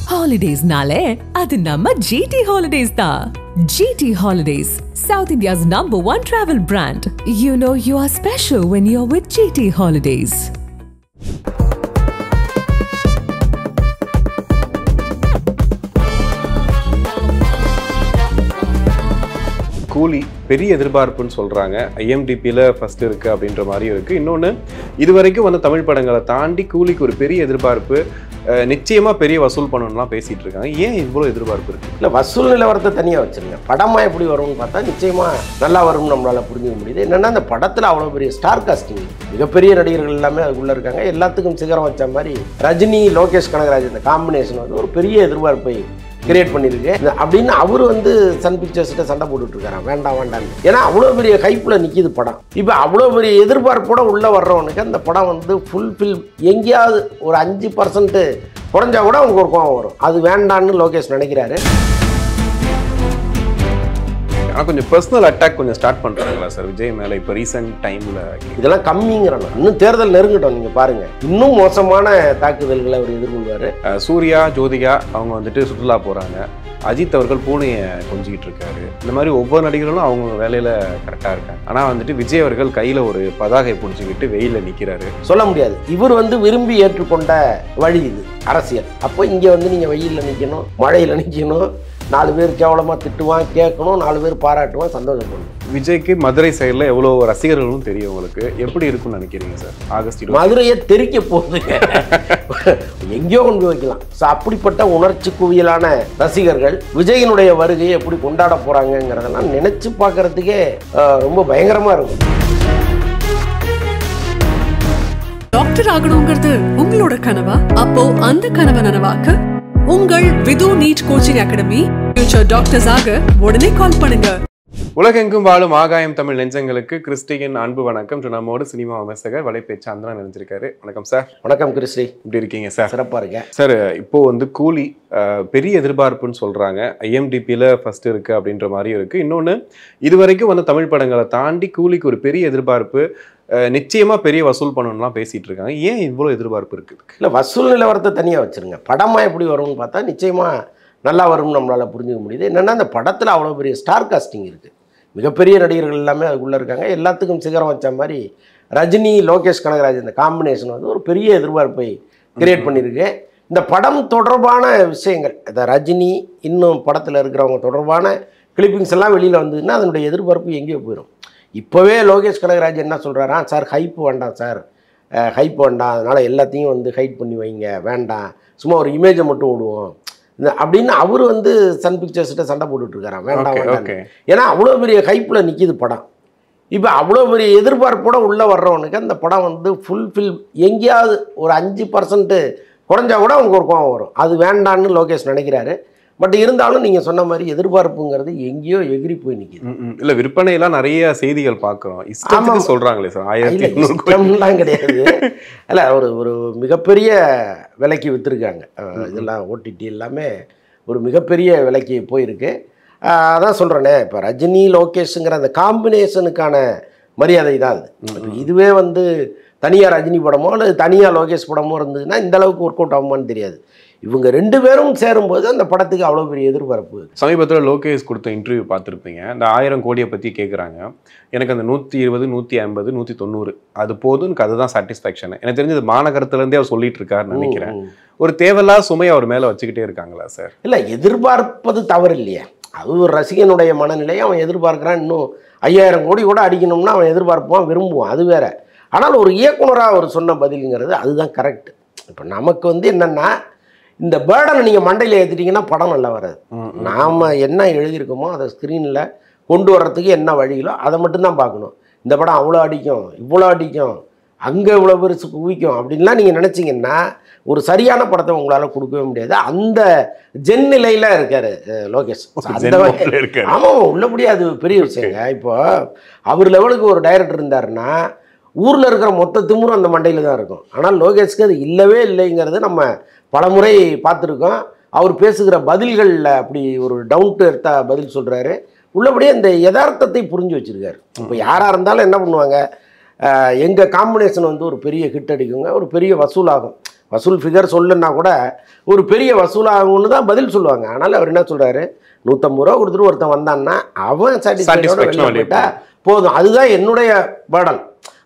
Holidays nale, adu namma GT Holidays da. GT Holidays, South India's #1 travel brand. You know you are special when you're with GT Holidays. கூலி பெரிய எதிர்பார்ப்புன்னு சொல்கிறாங்க. ஐஎம்டிபியில் first இருக்குது அப்படின்ற மாதிரியும் இருக்குது. இன்னொன்று இதுவரைக்கும் வந்து தமிழ் படங்களை தாண்டி கூலிக்கு ஒரு பெரிய எதிர்பார்ப்பு, நிச்சயமாக பெரிய வசூல் பண்ணணும்லாம் பேசிகிட்டு இருக்காங்க. ஏன் இவ்வளோ எதிர்பார்ப்பு இருக்குது? இல்லை, வசூல் நிலவரத்தை தனியாக வச்சுருங்க. படமாக எப்படி வரும்னு பார்த்தா நிச்சயமாக நல்லா வரும்னு நம்மளால் புரிஞ்சுக்க முடியுது. என்னென்னா அந்த படத்தில் அவ்வளோ பெரிய ஸ்டார் காஸ்டிங், மிகப்பெரிய நடிகர்கள் எல்லாமே அதுக்குள்ளே இருக்காங்க. எல்லாத்துக்கும் சிகரம் வச்ச மாதிரி ரஜினி லோகேஷ் கனகராஜ் இந்த காம்பினேஷன் வந்து ஒரு பெரிய எதிர்பார்ப்பை கிரியேட் பண்ணியிருக்கு அப்படின்னு அவர் வந்து சன் பிக்சர்ஸ்கிட்ட சண்டை போட்டுட்டு இருக்காராம், வேண்டாம் வேண்டான்னு. ஏன்னா அவ்வளோ பெரிய ஹைப்பில் நிற்கிது படம். இப்போ அவ்வளோ பெரிய எதிர்பார்ப்போட உள்ளே வர்றவனுக்கு அந்த படம் வந்து ஃபுல்ஃபில் எங்கேயாவது ஒரு 5% குறைஞ்சா கூட அவனுக்கு ஒரு கோவம் வரும். அது வேண்டான்னு லோகேஷ் நினைக்கிறாரு. ஆனால் கொஞ்சம் பர்சனல் அட்டாக் கொஞ்சம் ஸ்டார்ட் பண்ணுறாங்களா சார் விஜய் மேலே இப்போ ரீசெண்ட் டைமில்? இதெல்லாம் கம்மிங்கிறோம். இன்னும் தேர்தல் நெருங்கட்டும், நீங்கள் பாருங்கள், இன்னும் மோசமான தாக்குதல்களை அவர் எதிர்கொள்வார். சூர்யா ஜோதிகா அவங்க வந்துட்டு சுற்றுலா போகிறாங்க. அஜித் அவர்கள் பூனையை கொஞ்சிக்கிட்டு இருக்காரு. இந்த மாதிரி ஒவ்வொரு நடிகர்களும் அவங்க வேலையில் கரெக்டாக இருக்காங்க. ஆனால் வந்துட்டு விஜய் அவர்கள் கையில் ஒரு பதாகை பிடிச்சிக்கிட்டு வெயிலில் நிற்கிறாரு. சொல்ல முடியாது, இவர் வந்து விரும்பி ஏற்றுக்கொண்ட வழி இது அரசியல். அப்போ இங்கே வந்து நீங்கள் வெயிலில் நிற்கணும், மழையில் நிற்கணும், 4 பேர் கேவலமாக திட்டுவான், கேட்கணும், 4 பேர் பாராட்டுவான், சந்தோஷப்படணும். விஜய்க்கு மதுரை சைடில் எவ்வளோ ரசிகர்களும் தெரியும். உங்களுக்கு எப்படி இருக்குன்னு நினைக்கிறீங்க சார்? ஆகஸ்ட் மதுரையை தெரிக்க போகுதுங்க, எங்கேயோ கொண்டு வைக்கலாம். ஸோ அப்படிப்பட்ட உணர்ச்சி குவியலான ரசிகர்கள் விஜயினுடைய வருகையை எப்படி கொண்டாட போகிறாங்கங்கிறதெல்லாம் நினச்சி பார்க்கறதுக்கே ரொம்ப பயங்கரமாக இருக்கும். டாக்டர் ஆகணுங்கிறது உங்களோட கனவா? அப்போ அந்த கனவை நனவாக்க உங்கள் Vidhu NEET coaching academy future doctors ஆக உடனே கால் பண்ணுங்க. உலகெங்கும் வாழும் ஆகாயம் தமிழ் நெஞ்சங்களுக்கு கிறிஸ்டியின் அன்பு வணக்கம். நம்மோடு சினிமா விமர்சகர் வலைப்பேச்சு சந்திரன் நினைஞ்சிருக்காரு. வணக்கம் சார். வணக்கம் கிறிஸ்டி, எப்படி இருக்கீங்க சார்? சிறப்பாக இருக்கேன் சார். இப்போ வந்து கூலி பெரிய எதிர்பார்ப்புன்னு சொல்கிறாங்க. ஐஎம்டிபியில் ஃபஸ்ட்டு இருக்குது அப்படின்ற மாதிரியும் இருக்குது. இன்னொன்று இதுவரைக்கும் வந்து தமிழ் படங்களை தாண்டி கூலிக்கு ஒரு பெரிய எதிர்பார்ப்பு, நிச்சயமாக பெரிய வசூல் பண்ணணும்லாம் பேசிகிட்டு இருக்காங்க. ஏன் இவ்வளோ எதிர்பார்ப்பு இருக்குது? இல்லை, வசூல் நிலவரத்தை தனியாக வச்சுருங்க. படமாக எப்படி வரும்னு பார்த்தா நிச்சயமாக நல்லா வரும்னு நம்மளால் புரிஞ்சுக்க முடியுது. என்னென்னா அந்த படத்தில் அவ்வளோ பெரிய ஸ்டார் காஸ்டிங் இருக்குது, மிகப்பெரிய நடிகர்கள் எல்லாமே அதுக்குள்ளே இருக்காங்க. எல்லாத்துக்கும் சிகரம் வச்ச மாதிரி ரஜினி லோகேஷ் கனகராஜ் இந்த காம்பினேஷன் வந்து ஒரு பெரிய எதிர்பார்ப்பை கிரியேட் பண்ணியிருக்கு. இந்த படம் தொடர்பான விஷயங்கள், இந்த ரஜினி இன்னும் படத்தில் இருக்கிறவங்க தொடர்பான கிளிப்பிங்ஸ் எல்லாம் வெளியில் வந்ததுன்னா அதனுடைய எதிர்பார்ப்பு எங்கேயோ போயிடும். இப்போவே லோகேஷ் கனகராஜ் என்ன சொல்கிறாரா, சார் ஹைப் வேண்டாம் சார், ஹைப் வேண்டாம், அதனால் எல்லாத்தையும் வந்து ஹைட் பண்ணி வைங்க, வேண்டாம், சும்மா ஒரு இமேஜை மட்டும் விடுவோம் அப்படின்னு அவர் வந்து சன் பிக்சர்ஸ்கிட்ட சண்டை போட்டுட்ருக்காராம், வேண்டாம் வேண்டாம். ஏன்னா அவ்வளோ பெரிய ஹைப்பில் நிற்கிது படம். இப்போ அவ்வளோ பெரிய எதிர்பார்ப்போட உள்ளே வர்றவனுக்கு அந்த படம் வந்து ஃபுல்ஃபில் எங்கேயாவது ஒரு 5% குறைஞ்சா கூட அவனுக்கு ஒரு கோவம் வரும். அது வேண்டான்னு லோகேஷ் நினைக்கிறாரு. பட் இருந்தாலும் நீங்கள் சொன்ன மாதிரி எதிர்பார்ப்புங்கிறது எங்கேயோ எகிரி போய் நிற்கிது. இல்லை, விற்பனையெல்லாம் நிறைய செய்திகள் பார்க்குறோம். இஷ்டத்துக்கு சொல்கிறாங்களே சார், 1500 கிடையாது. இல்லை, ஒரு மிகப்பெரிய விலைக்கு விற்றுருக்காங்க. இதெல்லாம் ஓடிடி எல்லாமே ஒரு மிகப்பெரிய விலைக்கு போயிருக்கு. அதான் சொல்கிறேனே, இப்போ ரஜினி லோகேஷுங்கிற அந்த காம்பினேஷனுக்கான மரியாதை தான் அது. இதுவே வந்து தனியாக ரஜினி படமோ அல்லது தனியாக லோகேஷ் படமோ இருந்ததுன்னா இந்த அளவுக்கு ஒர்க் அவுட் ஆகுமான்னு தெரியாது. இவங்க 2 பேரும் சேரும்போது அந்த படத்துக்கு அவ்வளோ பெரிய எதிர்பார்ப்பு. சமீபத்தில் லோகேஷ் கொடுத்த இன்டர்வியூ பார்த்துருப்பீங்க. இந்த 1000 கோடியை பற்றி கேட்குறாங்க. எனக்கு அந்த 120, 150, 190 அது போதும், அதுதான் சாட்டிஸ்ஃபேக்ஷன். எனக்கு தெரிஞ்சது மாநகரத்துலேருந்தே அவர் சொல்லிட்டு இருக்காருன்னு நினைக்கிறேன். ஒரு தேவையில்லாத சுமையை அவர் மேலே வச்சுக்கிட்டே இருக்காங்களா சார்? இல்லை, எதிர்பார்ப்பது தவறு இல்லையா? அது ஒரு ரசிகனுடைய மனநிலையை அவன் எதிர்பார்க்குறான். இன்னும் 5000 கோடி கூட அடிக்கணும்னா அவன் எதிர்பார்ப்பான், விரும்புவான், அது வேற. ஆனால் ஒரு இயக்குனராக அவர் சொன்ன பதிலுங்கிறது அதுதான் கரெக்ட். இப்போ நமக்கு வந்து என்னென்னா, இந்த பேர்டனை நீங்கள் மண்டையில் ஏற்றிட்டிங்கன்னா படம் நல்லா வராது. நாம் என்ன எழுதியிருக்கோமோ அதை ஸ்க்ரீனில் கொண்டு வர்றதுக்கு என்ன வழிகளோ அதை மட்டும்தான் பார்க்கணும். இந்த படம் அவ்வளோ அடிக்கும், இவ்வளோ அடிக்கும், அங்கே இவ்வளோ பெருசு குவிக்கும் அப்படின்லாம் நீங்கள் நினச்சிங்கன்னா ஒரு சரியான படத்தை உங்களால் கொடுக்கவே முடியாது. அந்த ஜென் நிலையில் இருக்கார் லோகேஷ். அந்த ஆமாம், உள்ளபடியே அது பெரிய விஷயங்க. இப்போ அவர் லெவலுக்கு ஒரு டைரக்டர் இருந்தாருன்னா ஊரில் இருக்கிற மொத்த திமுறும் அந்த மண்டையில் தான் இருக்கும். ஆனால் லோகேஷ்க்கு அது இல்லவே இல்லைங்கிறது நம்ம பலமுறை பார்த்துருக்கோம். அவர் பேசுகிற பதில்களில் அப்படி ஒரு டவுன் டு எர்த்தாக பதில் சொல்கிறாரு. உள்ளபடியே இந்த யதார்த்தத்தை புரிஞ்சு வச்சுருக்காரு. இப்போ யாராக இருந்தாலும் என்ன பண்ணுவாங்க, எங்கள் காம்பினேஷன் வந்து ஒரு பெரிய ஹிட் அடிக்குங்க, ஒரு பெரிய வசூலாகும். வசூல் ஃபிகர் சொல்லுன்னா கூட ஒரு பெரிய வசூலாகும்னு தான் பதில் சொல்லுவாங்க. ஆனால் அவர் என்ன சொல்கிறாரு, 150 ரூபா கொடுத்துட்டு ஒருத்தன் வந்தான்னா அவன் சாட்டிஸ்ஃபேக்ஷனோட போதும், அதுதான் என்னுடைய பர்டன்,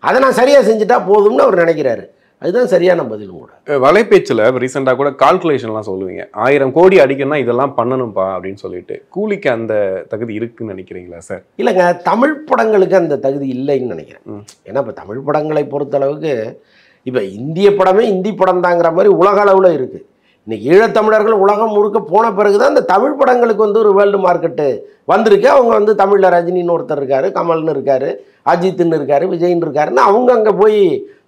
அதை நான் சரியாக செஞ்சுட்டா போதும்னு அவர் நினைக்கிறாரு. அதுதான் சரியான பதிலும் கூட. வலைப்பேச்சில் ரீசெண்டாக கூட கால்குலேஷன்லாம் சொல்லுவீங்க, 1000 கோடி அடிக்கணும்னா இதெல்லாம் பண்ணணும்ப்பா அப்படின்னு சொல்லிட்டு. கூலிக்கு அந்த தகுதி இருக்குன்னு நினைக்கிறீங்களா சார்? இல்லைங்க, தமிழ் படங்களுக்கு அந்த தகுதி இல்லைன்னு நினைக்கிறேன். ஏன்னா இப்போ தமிழ் படங்களை பொறுத்தளவுக்கு இப்போ இந்திய படமே இந்தி படம் தாங்கிற மாதிரி உலக அளவில் இருக்குது. இன்றைக்கி ஈழத்தமிழர்கள் உலகம் முழுக்க போன பிறகு தான் இந்த தமிழ் படங்களுக்கு வந்து ஒரு வேர்ல்டு மார்க்கெட்டு வந்திருக்கு. அவங்க வந்து தமிழில் ரஜினின்னு ஒருத்தர் இருக்கார், கமல்னு இருக்கார், அஜித்துன்னு இருக்கார், விஜய்ன்னு இருக்காருன்னு அவங்க அங்கே போய்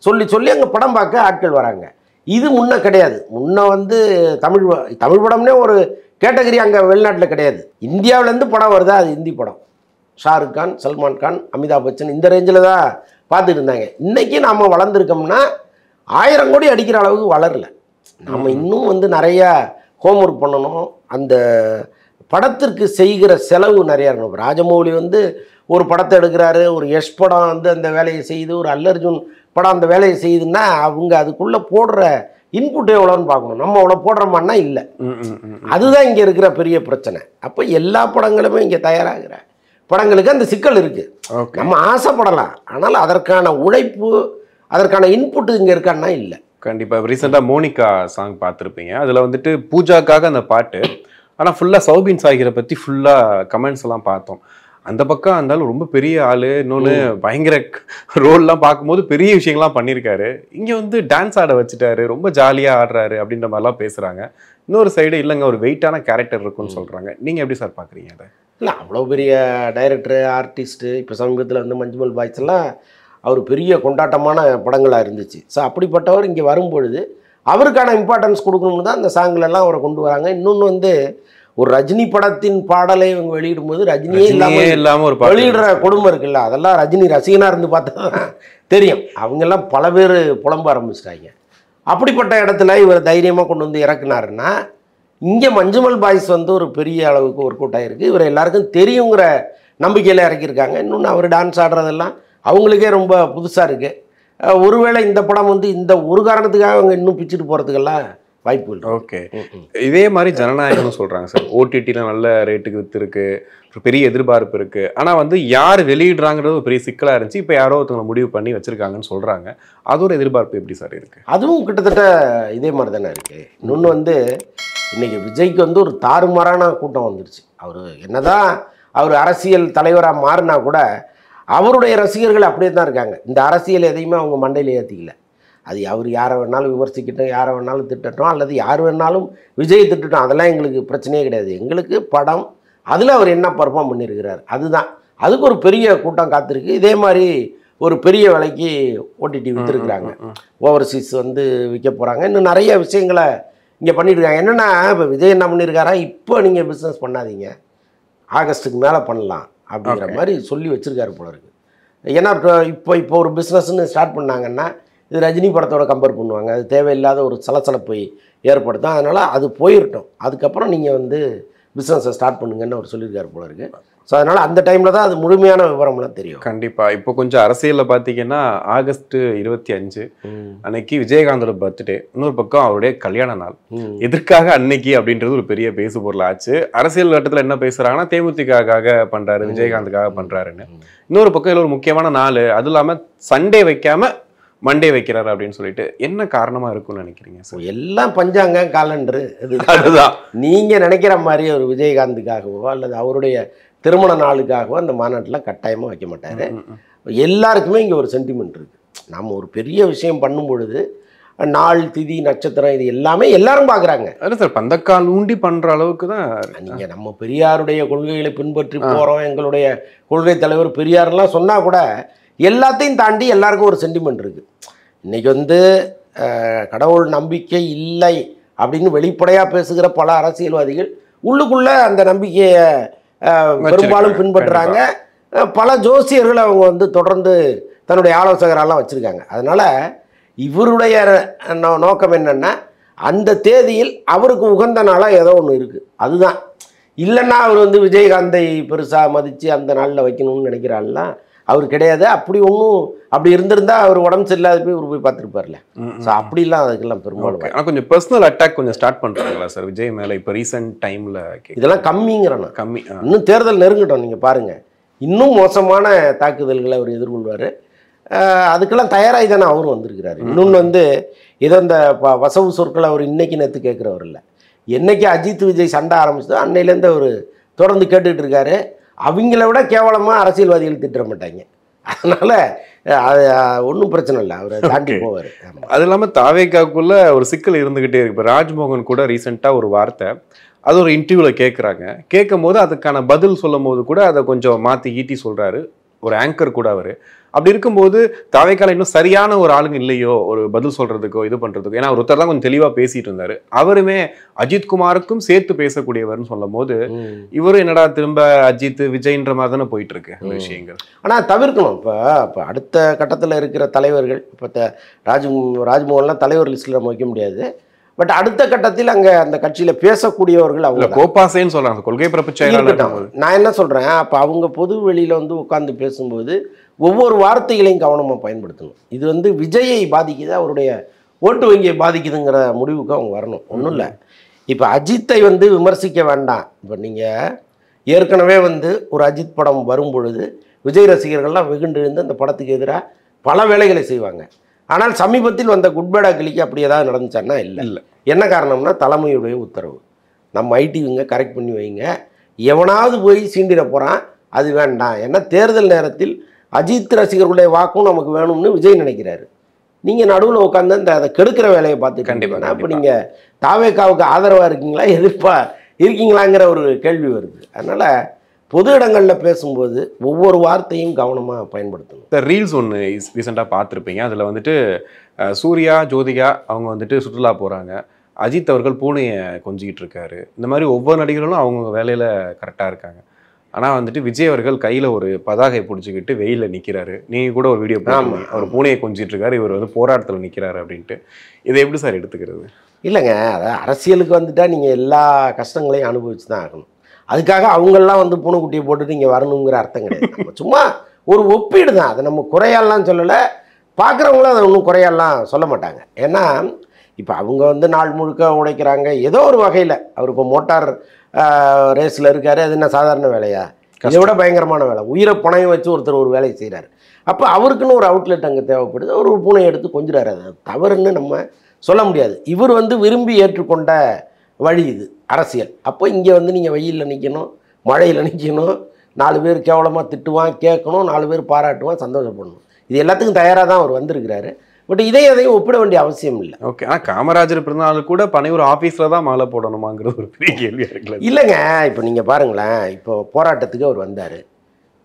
சொல்லி சொல்லி அங்கே படம் பார்க்க ஆட்கள் வராங்க. இது முன்ன கிடையாது. முன்ன வந்து தமிழ் படம்னே ஒரு கேட்டகரி அங்கே வெளிநாட்டில் கிடையாது. இந்தியாவிலேருந்து படம் வருதா அது இந்தி படம். ஷாருக் கான், சல்மான் கான், அமிதாப் பச்சன் இந்த ரேஞ்சில் தான் பார்த்துட்டு இருந்தாங்க. இன்றைக்கி நாம் வளர்ந்துருக்கோம்னா 1000 கோடி அடிக்கிற அளவுக்கு வளரல. நம்ம இன்னும் வந்து நிறையா ஹோம்ஒர்க் பண்ணணும். அந்த படத்திற்கு செய்கிற செலவு நிறையா இருக்கணும். ராஜமௌலி வந்து ஒரு படத்தை எடுக்கிறாரு, ஒரு யஷ் படம் வந்து அந்த வேலையை செய்யுது, ஒரு அல்லர்ஜுன் படம் அந்த வேலையை செய்யுதுன்னா அவங்க அதுக்குள்ளே போடுற இன்புட் எவ்வளோன்னு பார்க்கணும். நம்ம அவ்வளோ போடுறோமான்னா இல்லை. அதுதான் இங்கே இருக்கிற பெரிய பிரச்சனை. அப்போ எல்லா படங்களுமே இங்கே தயாராகிற படங்களுக்கு அந்த சிக்கல் இருக்குது. நம்ம ஆசைப்படலாம், ஆனால் அதற்கான உழைப்பு, அதற்கான இன்புட்டு இங்கே இருக்கான்னா இல்லை. கண்டிப்பாக. ரீசெண்டாக மோனிகா சாங் பார்த்துருப்பீங்க. அதில் வந்துட்டு பூஜாக்காக அந்த பாட்டு, ஆனால் ஃபுல்லாக சௌபின் சாகிரை பற்றி ஃபுல்லாக கமெண்ட்ஸ் எல்லாம் பார்த்தோம். அந்த பக்கம் இருந்தாலும் ரொம்ப பெரிய ஆள், இன்னொன்று பயங்கர ரோல்லாம் பார்க்கும்போது பெரிய விஷயங்கள்லாம் பண்ணியிருக்காரு. இங்கே வந்து டான்ஸ் ஆட வச்சுட்டாரு, ரொம்ப ஜாலியாக ஆடுறாரு அப்படின்ற மாதிரிலாம் பேசுகிறாங்க. இன்னொரு சைடு இல்லைங்க ஒரு வெயிட்டான கேரக்டர் இருக்குன்னு சொல்கிறாங்க. நீங்கள் எப்படி சார் பார்க்குறீங்க அதை? இல்லை, அவ்வளோ பெரிய டைரக்டரு, ஆர்டிஸ்ட்டு, இப்போ சமீபத்தில் வந்து மஞ்சுமல் பாய்ஸ் எல்லாம் அவர் பெரிய கொண்டாட்டமான படங்களாக இருந்துச்சு. ஸோ அப்படிப்பட்டவர் இங்கே வரும்பொழுது அவருக்கான இம்பார்ட்டன்ஸ் கொடுக்கணும்னு தான் அந்த சாங்கிலெல்லாம் அவரை கொண்டு வராங்க. இன்னொன்று வந்து ஒரு ரஜினி படத்தின் பாடலை இவங்க வெளியிடும்போது ரஜினியே இல்லாமல் ஒரு வெளியிடுற கொடுமை இருக்குல்ல, அதெல்லாம் ரஜினி ரசிகனாக இருந்து பார்த்தா தான் தெரியும். அவங்கெல்லாம் பல பேர் புலம்ப ஆரம்பிச்சிட்டாங்க. அப்படிப்பட்ட இடத்துல இவர் தைரியமாக கொண்டு வந்து இறக்குனாருன்னா, இங்கே மஞ்சுமல் பாய்ஸ் வந்து ஒரு பெரிய அளவுக்கு ஒர்க் அவுட் ஆகிருக்கு. இவர் எல்லாருக்கும் தெரியுங்கிற நம்பிக்கையில் இறக்கியிருக்காங்க. இன்னொன்று அவர் டான்ஸ் ஆடுறதெல்லாம் அவங்களுக்கே ரொம்ப புதுசாக இருக்குது. ஒருவேளை இந்த படம் வந்து இந்த ஒரு காரணத்துக்காக அவங்க இன்னும் பிச்சுட்டு போகிறதுக்கெல்லாம் வாய்ப்பு இல்லை. ஓகே, இதே மாதிரி ஜனநாயகம்னு சொல்கிறாங்க சார். ஓடிடியில் நல்ல ரேட்டுக்கு விற்றுருக்கு, ஒரு பெரிய எதிர்பார்ப்பு இருக்குது. ஆனால் வந்து யார் வெளியிடுறாங்கிறது ஒரு பெரிய சிக்கலாக இருந்துச்சு. இப்போ யாரோ ஒருத்தவங்களை முடிவு பண்ணி வச்சுருக்காங்கன்னு சொல்கிறாங்க. அதோட எதிர்பார்ப்பு எப்படி சார் இருக்குது? அதுவும் கிட்டத்தட்ட இதே மாதிரி தானே இருக்குது. இன்னொன்று வந்து இன்றைக்கி விஜய்க்கு வந்து ஒரு தாறுமாறான கூட்டம் வந்துடுச்சு. அவர் என்னதான் அவர் அரசியல் தலைவராக மாறினா கூட அவருடைய ரசிகர்கள் அப்படியே தான் இருக்காங்க. இந்த அரசியல் எதையுமே அவங்க மண்டையில் ஏற்றிக்கல. அது அவர் யாரை வேணாலும் விமர்சிக்கட்டும், யாரை வேணாலும் திட்டட்டும், அல்லது யார் வேணாலும் விஜய் திட்டட்டும், அதெல்லாம் எங்களுக்கு பிரச்சனையே கிடையாது. எங்களுக்கு படம், அதில் அவர் என்ன பர்ஃபார்ம் பண்ணியிருக்கிறார் அதுதான். அதுக்கு ஒரு பெரிய கூட்டம் காத்திருக்கு. இதே மாதிரி ஒரு பெரிய விலைக்கு ஓடிடி விற்றுருக்குறாங்க. ஓவர்சீஸ் வந்து விற்க போகிறாங்க. இன்னும் நிறைய விஷயங்களை இங்கே பண்ணியிருக்காங்க. என்னென்னா இப்போ விஜய் என்ன பண்ணியிருக்காரா, இப்போ நீங்கள் பிஸ்னஸ் பண்ணாதீங்க, ஆகஸ்ட்டுக்கு மேலே பண்ணலாம் அப்படிங்கிற மாதிரி சொல்லி வச்சுருக்காரு போல இருக்குது. ஏன்னா இப்போ ஒரு பிஸ்னஸ்ன்னு ஸ்டார்ட் பண்ணாங்கன்னா இது ரஜினி படத்தோட கம்பேர் பண்ணுவாங்க. அது தேவையில்லாத ஒரு சலசலப்பை ஏற்படுத்தும். அதனால் அது போயிடட்டும், அதுக்கப்புறம் நீங்கள் வந்து பிஸ்னஸை ஸ்டார்ட் பண்ணுங்கன்னு அவர் சொல்லியிருக்காரு போல இருக்குது. ஸோ அதனால் அந்த டைமில் தான் அது முழுமையான விவரம்லாம் தெரியும். கண்டிப்பாக. இப்போ கொஞ்சம் அரசியலில் பார்த்தீங்கன்னா ஆகஸ்ட் 25 அன்னைக்கு விஜயகாந்தோட பர்த்டே, இன்னொரு பக்கம் அவருடைய கல்யாண நாள். எதற்காக அன்னைக்கு அப்படின்றது ஒரு பெரிய பேசு பொருள் ஆச்சு. அரசியல் வட்டத்தில் என்ன பேசுகிறாங்கன்னா தேமுதிகக்காக பண்ணுறாரு, விஜயகாந்துக்காக பண்ணுறாருன்னு. இன்னொரு பக்கம் இதில் ஒரு முக்கியமான நாள், அது இல்லாமல் சண்டே வைக்காமல் மண்டே வைக்கிறாரு அப்படின்னு சொல்லிட்டு என்ன காரணமா இருக்கும்னு நினைக்கிறீங்க சார்? எல்லாம் பஞ்சாங்க காலண்டரு அதுதான். நீங்க நினைக்கிற மாதிரி ஒரு விஜயகாந்துக்காகவோ அல்லது அவருடைய திருமண நாளுக்காகவோ அந்த மாநாட்டில் கட்டாயமா வைக்க மாட்டாரு. எல்லாருக்குமே இங்கே ஒரு சென்டிமெண்ட் இருக்கு. நாம் ஒரு பெரிய விஷயம் பண்ணும் பொழுது நாள், திதி, நட்சத்திரம் இது எல்லாமே எல்லாரும் பார்க்குறாங்க. அது சார் பந்தக்கால் ஊண்டி பண்ற அளவுக்கு தான். நீங்கள் நம்ம பெரியாருடைய கொள்கைகளை பின்பற்றி போகிறோம், எங்களுடைய கொள்கை தலைவர் பெரியாரெல்லாம் சொன்னால் கூட எல்லாத்தையும் தாண்டி எல்லாருக்கும் ஒரு சென்டிமெண்ட் இருக்குது. இன்றைக்கி வந்து கடவுள் நம்பிக்கை இல்லை அப்படின்னு வெளிப்படையாக பேசுகிற பல அரசியல்வாதிகள் உள்ளுக்குள்ளே அந்த நம்பிக்கையை பெரும்பாலும் பின்பற்றுறாங்க. பல ஜோசியர்கள் அவங்க வந்து தொடர்ந்து தன்னுடைய ஆலோசகரெல்லாம் வச்சுருக்காங்க. அதனால் இவருடைய நோக்கம் என்னென்னா அந்த தேதியில் அவருக்கு உகந்த நாளாக ஏதோ ஒன்று இருக்குது, அதுதான். இல்லைன்னா அவர் வந்து விஜயகாந்தை பெருசாக மதித்து அந்த நாளில் வைக்கணும்னு நினைக்கிறாள்லாம் அவர் கிடையாது. அப்படி ஒன்றும் அப்படி இருந்திருந்தா அவர் உடம்பு சரியில்லாத போய் இவர் போய் பார்த்துருப்பார்ல. ஸோ அப்படிலாம் அதுக்கெல்லாம் பெரும்பாலும் ஆனால் கொஞ்சம் பர்சனல் அட்டாக் கொஞ்சம் ஸ்டார்ட் பண்ணுறாங்களா சார் விஜய் மேலே இப்போ ரீசெண்ட் டைமில்? இதெல்லாம் கம்மிங்கிறேன். கம்மி. இன்னும் தேர்தல் நெருங்கட்டும், நீங்கள் பாருங்கள், இன்னும் மோசமான தாக்குதல்களை அவர் எதிர்கொள்வார். அதுக்கெல்லாம் தயாராகி தானே அவரும் வந்திருக்கிறாரு. இன்னொன்று வந்து ஏதோ இந்த வசவு சொற்களை அவர் இன்னைக்கு நேற்று கேட்குறவர் இல்லை. என்னைக்கு அஜித் விஜய் சண்டை ஆரம்பிச்சதோ அன்னையிலேருந்து அவர் தொடர்ந்து கேட்டுக்கிட்டு இருக்காரு. அவங்கள விட கேவலமாக அரசியல்வாதிகள் திட்ட மாட்டாங்க. அதனால் அது ஒன்றும் பிரச்சனை இல்லை, அவரை தாண்டி போவார். அது இல்லாமல் தாவேக்காக்குள்ள ஒரு சிக்கல் இருந்துக்கிட்டே இருக்கு. இப்போ ராஜ்மோகன் கூட ரீசெண்டாக ஒரு வார்த்தை அது ஒரு இன்டர்வியூவில் கேட்குறாங்க. கேட்கும் போது அதுக்கான பதில் சொல்லும் போது கூட அதை கொஞ்சம் மாற்றி ஈட்டி சொல்கிறாரு. ஒரு ஆங்கர் கூட அவர். அப்படி இருக்கும்போது தாவேக்கால இன்னும் சரியான ஒரு ஆளுங்க இல்லையோ ஒரு பதில் சொல்றதுக்கோ இது பண்றதுக்கோ? ஏன்னா ஒருத்தர் தான் கொஞ்சம் தெளிவா பேசிட்டு இருந்தாரு. அவருமே அஜித்குமாருக்கும் சேர்த்து பேசக்கூடியவர்னு சொல்லும் போது இவரும் என்னடா திரும்ப அஜித் விஜய்ன்ற மாதிரி தானே போயிட்டு இருக்கு விஷயங்கள். ஆனா தவிர்க்கணும். இப்போ அடுத்த கட்டத்தில் இருக்கிற தலைவர்கள், இப்போ ராஜ்மோகன்லாம் தலைவர் லிஸ்ட்ல நம்ம வைக்க முடியாது. பட் அடுத்த கட்டத்தில் அங்கே அந்த கட்சியில் பேசக்கூடியவர்கள் அவங்க கோபாசேன்னு சொல்றாங்க, கொள்கை பரப்பு செயலாளர். நான் என்ன சொல்றேன், அப்போ அவங்க பொது வெளியில வந்து உட்கார்ந்து பேசும்போது ஒவ்வொரு வார்த்தைகளையும் கவனமாக பயன்படுத்தணும். இது வந்து விஜயை பாதிக்குது, அவருடைய ஓட்டு வங்கியை பாதிக்குதுங்கிற முடிவுக்கு அவங்க வரணும். ஒன்றும் இல்லை, இப்போ அஜித்தை வந்து விமர்சிக்க வேண்டாம். இப்போ நீங்கள் ஏற்கனவே வந்து ஒரு அஜித் படம் வரும் பொழுது விஜய் ரசிகர்கள்லாம் வெகுண்டு அந்த படத்துக்கு எதிராக பல வேலைகளை செய்வாங்க. ஆனால் சமீபத்தில் வந்த குட்பேடா கிளிக்கு அப்படி ஏதாவது நடந்துச்சான்னா இல்லை. என்ன காரணம்னா தலைமையுடைய உத்தரவு. நம்ம ஐடிவிங்க கரெக்ட் பண்ணி வைங்க, எவனாவது போய் சீண்டிட போகிறான், அது வேண்டாம். ஏன்னா தேர்தல் நேரத்தில் அஜித் ரசிகர்களுடைய வாக்கும் நமக்கு வேணும்னு விஜய் நினைக்கிறாரு. நீங்கள் நடுவில் உட்காந்து அந்த அதை கெடுக்கிற வேலையை பார்த்து கண்டிப்பாக அப்போ நீங்கள் தாவேக்காவுக்கு ஆதரவாக இருக்கீங்களா இருக்கீங்களாங்கிற ஒரு கேள்வி வருது. அதனால் பொது இடங்களில் பேசும்போது ஒவ்வொரு வார்த்தையும் கவனமாக பயன்படுத்தணும். இந்த ரீல்ஸ் ஒன்று ரீசெண்டாக பார்த்துருப்பீங்க. அதில் வந்துட்டு சூர்யா ஜோதிகா அவங்க வந்துட்டு சுற்றுலா போகிறாங்க, அஜித் அவர்கள் பூனையை கொஞ்சிக்கிட்டு இருக்காரு. இந்த மாதிரி ஒவ்வொரு நடிகர்களும் அவங்க வேலையில் கரெக்டாக இருக்காங்க. ஆனால் வந்துட்டு விஜய் அவர்கள் கையில் ஒரு பதாகை பிடிச்சிக்கிட்டு வெயிலில் நிற்கிறாரு. நீங்கள் கூட ஒரு வீடியோ போடாமல் அவர் பூனையை கொஞ்சிட்டு இருக்காரு, இவர் வந்து போராட்டத்தில் நிற்கிறாரு அப்படின்ட்டு. இதை எப்படி சார் எடுத்துக்கிறது? இல்லைங்க, அதாவது அரசியலுக்கு வந்துட்டால் நீங்கள் எல்லா கஷ்டங்களையும் அனுபவிச்சு தான் ஆகணும். அதுக்காக அவங்கெல்லாம் வந்து பூனைக்குட்டியை போட்டுட்டு இங்கே வரணுங்கிற அர்த்தம் கிடையாது. நம்ம சும்மா ஒரு ஒப்பீடு தான், அதை நம்ம குறையாலாம் சொல்லலை, பார்க்குறவங்களும் அதை ஒன்றும் குறையாலாம் சொல்ல மாட்டாங்க. ஏன்னா இப்போ அவங்க வந்து நாள் முழுக்க உடைக்கிறாங்க ஏதோ ஒரு வகையில். அவர் இப்போ மோட்டார் ரேஸில் இருக்கார், அது என்ன சாதாரண வேலையா? இதை விட பயங்கரமான வேலை. உயிரை பணையம் வச்சு ஒருத்தர் ஒரு வேலையை செய்கிறார். அப்போ அவருக்குன்னு ஒரு அவுட்லெட் அங்கே தேவைப்படுது. அவர் ஒரு பூனை எடுத்து கொஞ்சிறாரு, அது தவறுன்னு நம்ம சொல்ல முடியாது. இவர் வந்து விரும்பி ஏற்றுக்கொண்ட வழி இது அரசியல். அப்போ இங்கே வந்து நீங்கள் வெயிலில் நிற்கணும், மழையில் நிற்கணும், 4 பேர் கேவலமாக திட்டுவான் கேட்கணும், 4 பேர் பாராட்டுவான் சந்தோஷப்படணும். இது எல்லாத்துக்கும் தயாராக தான் அவர் வந்திருக்கிறாரு. பட் எதையும் ஒப்பிட வேண்டிய அவசியம் இல்லை. ஓகே. ஆனால் காமராஜர் பிறந்தநாள் கூட பனையூர் ஆஃபீஸில் தான் மாலை போடணுமாங்கிறது ஒரு பெரிய கேள்வியாக இருக்குல்ல? இல்லைங்க, இப்போ நீங்கள் பாருங்களேன், இப்போ போராட்டத்துக்கு அவர் வந்தார்,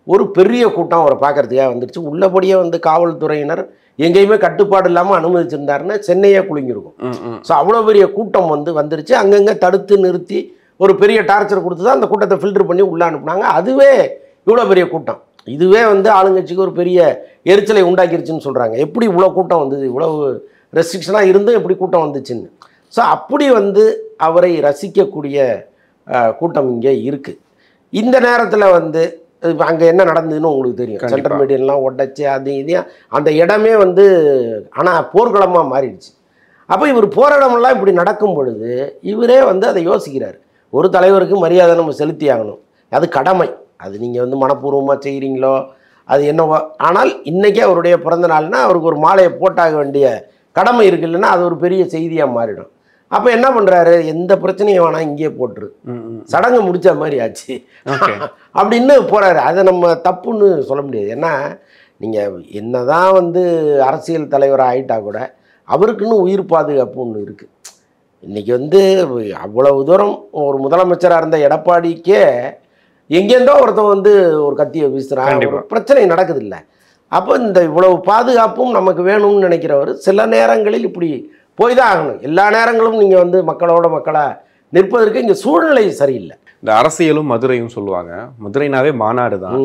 ஒரு பெரிய கூட்டம் அவரை பார்க்கறதுக்காக வந்துடுச்சு. உள்ளபடியே வந்து காவல்துறையினர் எங்கேயுமே கட்டுப்பாடு இல்லாமல் அனுமதிச்சிருந்தாருன்னா சென்னையே குலுங்கிருக்கும். ஸோ அவ்வளோ பெரிய கூட்டம் வந்துருச்சு. அங்கங்கே தடுத்து நிறுத்தி ஒரு பெரிய டார்ச்சர் கொடுத்து தான் அந்த கூட்டத்தை ஃபில்டர் பண்ணி உள்ளே அனுப்புனாங்க. அதுவே இவ்வளோ பெரிய கூட்டம், இதுவே வந்து ஆளுங்கட்சிக்கு ஒரு பெரிய எரிச்சலை உண்டாக்கிருச்சுன்னு சொல்கிறாங்க. எப்படி இவ்வளோ கூட்டம் வந்தது, இவ்வளவு ரெஸ்ட்ரிக்ஷனாக இருந்தும் எப்படி கூட்டம் வந்துச்சுன்னு. ஸோ அப்படி வந்து அவரை ரசிக்கக்கூடிய கூட்டம் இங்கே இருக்குது. இந்த நேரத்தில் வந்து இப்போ அங்கே என்ன நடந்ததுன்னு உங்களுக்கு தெரியும். சென்ட்ரல் மீடியெல்லாம் உடைச்சி அது இதையும் அந்த இடமே வந்து ஆனால் போர்க்களமாக மாறிடுச்சு. அப்போ இவர் போராடமெல்லாம் இப்படி நடக்கும் பொழுது இவரே வந்து அதை யோசிக்கிறார். ஒரு தலைவருக்கு மரியாதை நம்ம செலுத்தி ஆகணும், அது கடமை. அது நீங்கள் வந்து மனப்பூர்வமாக செய்கிறீங்களோ அது என்னவோ, ஆனால் இன்றைக்கே அவருடைய பிறந்த நாள்னா அவருக்கு ஒரு மாலையை போட்டாக வேண்டிய கடமை இருக்கு. இல்லைன்னா அது ஒரு பெரிய செய்தியாக மாறிடும். அப்போ என்ன பண்ணுறாரு, எந்த பிரச்சனையும் வேணாம் இங்கேயே போட்டுரு, சடங்கு முடித்த மாதிரி ஆச்சு அப்படின்னு போகிறாரு. அதை நம்ம தப்புன்னு சொல்ல முடியாது. ஏன்னா நீங்கள் என்ன தான் வந்து அரசியல் தலைவராக ஆகிட்டா கூட அவருக்குன்னு உயிர் பாதுகாப்பு ஒன்று இருக்குது. இன்றைக்கி வந்து அவ்வளவு தூரம் ஒரு முதலமைச்சராக இருந்த எடப்பாடிக்கே எங்கேருந்தோ ஒருத்தன் வந்து ஒரு கத்தியை வீசுகிறான், ஒரு பிரச்சனை நடக்குது இல்லை. அப்போ இந்த இவ்வளவு பாதுகாப்பும் நமக்கு வேணும்னு நினைக்கிறவர் சில நேரங்களில் இப்படி போய் தான் ஆகணும். எல்லா நேரங்களும் நீங்கள் வந்து மக்களோட மக்களாக நிற்பதற்கு இங்கே சூழ்நிலை சரியில்லை. இந்த அரசியலும் மதுரையும் சொல்லுவாங்க. மதுரைனாவே மாநாடு தான்.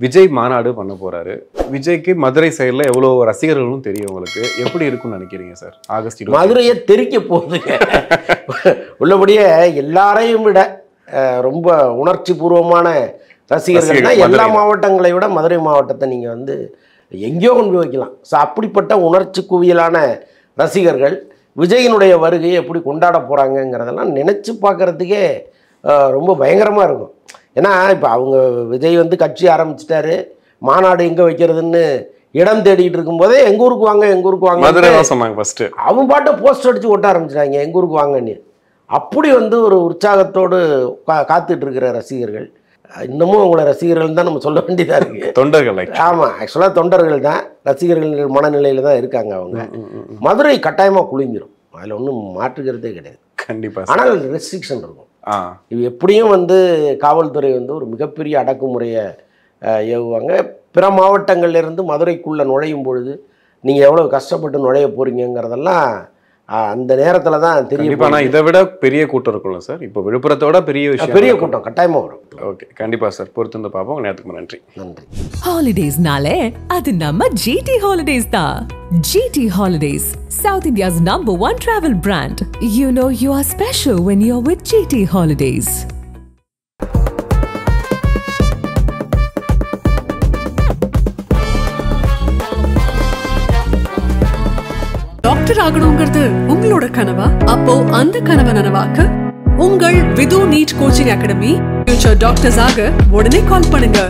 விஜய் மாநாடு பண்ண போறாரு. விஜய்க்கு மதுரை சைடில் எவ்வளோ ரசிகர்களும் தெரியும். உங்களுக்கு எப்படி இருக்கும்னு நினைக்கிறீங்க சார்? ஆகஸ்ட் 20 மதுரையை தெறிக்க போகுதுங்க. உள்ளபடியே எல்லாரையும் விட ரொம்ப உணர்ச்சி பூர்வமான ரசிகர்கள்னா எல்லா மாவட்டங்களை விட மதுரை மாவட்டத்தை நீங்கள் வந்து எங்கேயோ கொண்டு போய் வைக்கலாம். ஸோ அப்படிப்பட்ட உணர்ச்சி குவியலான ரசிகர்கள் விஜயினுடைய வருகையை எப்படி கொண்டாட போகிறாங்கங்கிறதெல்லாம் நினச்சி பார்க்குறதுக்கே ரொம்ப பயங்கரமாக இருக்கும். ஏன்னா இப்போ அவங்க விஜய் வந்து கட்சி ஆரம்பிச்சிட்டாரு, மாநாடு எங்கே வைக்கிறதுன்னு இடம் தேடிட்டு இருக்கும்போதே எங்கள் ஊருக்கு வாங்க எங்கள் ஊருக்கு வாங்க அவங்க பாட்டை போஸ்ட் அடித்து ஒட்ட ஆரம்பிச்சிட்டாங்க எங்கள் ஊருக்கு வாங்கன்னு. அப்படி வந்து ஒரு உற்சாகத்தோடு காத்துட்டு இருக்கிற ரசிகர்கள், இன்னமும் அவங்கள ரசிகர்கள் தான் நம்ம சொல்ல வேண்டியதாக இருக்குது. தொண்டர்கள். ஆமாம், ஆக்சுவலாக தொண்டர்கள் தான், ரசிகர்கள் மனநிலையில் தான் இருக்காங்க அவங்க. மதுரை கட்டாயமாக குலுங்கிடும், அதில் ஒன்றும் மாற்றுக்கிறதே கிடையாது. கண்டிப்பாக. ஆனால் ரெஸ்ட்ரிக்ஷன் இருக்கும். இது எப்படியும் வந்து காவல்துறை வந்து ஒரு மிகப்பெரிய அடக்குமுறையை ஏவுவாங்க. பிற மாவட்டங்கள்லேருந்து மதுரைக்குள்ளே நுழையும் பொழுது நீங்கள் எவ்வளோ கஷ்டப்பட்டு நுழைய போகிறீங்கிறதெல்லாம் அந்த நேரத்தில் தான் தெரியும். ஆனால் இதை விட பெரிய கூட்டம் இருக்கும்ல சார்? இப்போ விழுப்புரத்தோட பெரிய விஷயம், பெரிய கூட்டம் கட்டாயமாக வரும். ஓகே, கண்டிப்பாக சார், பொறுத்து வந்து பார்ப்போம். நேரத்துக்கு நன்றி. நன்றி. ஹாலிடேஸ்னாலே அது நம்ம ஜிடி ஹாலிடேஸ் தான். GT holidays, South India's #1 travel brand. You know you are special when you're with GT Holidays. Doctor ஆகணுங்கிறது உங்களோட கனவா? அப்போ அந்த கனவை நனவாக்க உங்கள் Vidhu NEET coaching academy future doctors ஆக உடனே கால் பண்ணுங்க.